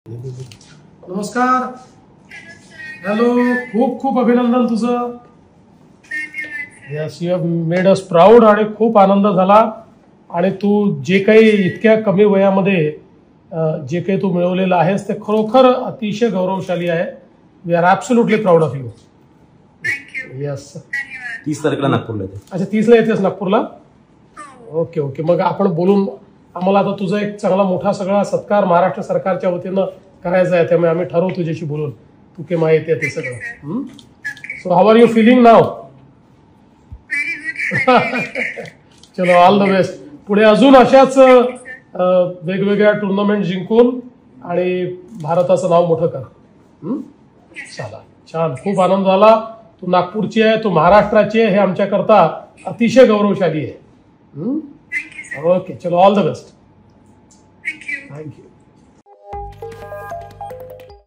नमस्कार. हॅलो. खूप खूप अभिनंदन तुझं. Yes, you have made us proud. आणि खूप आनंद झाला. आणि तू जे काही इतक्या कमी वयामध्ये जे काही तू मिळवलेलं आहेस ते खरोखर अतिशय गौरवशाली आहे. We are absolutely proud of you. Yes. 30 तारखेला नागपूरला येते. अच्छा, 30ला येतेस नागपूरला. Okay okay. मग आपण बोलून आम्हाला आता तुझा एक चांगला मोठा सगळा सत्कार महाराष्ट्र सरकारच्या वतीनं करायचा आहे. त्यामुळे आम्ही ठरवू तुझ्याशी बोलून तू केव्हा येते ते सगळं. So how are you feeling now? चलो, ऑल द बेस्ट. पुढे अजून अशाच वेगवेगळ्या टुर्नामेंट जिंकून आणि भारताचं नाव मोठं कर. चला, छान. खूप आनंद झाला. तू नागपूरची आहे, तू महाराष्ट्राची आहे, हे आमच्याकरता अतिशय गौरवशाली आहे. ओके, चलो, ऑल द बेस्ट. थँक्यू.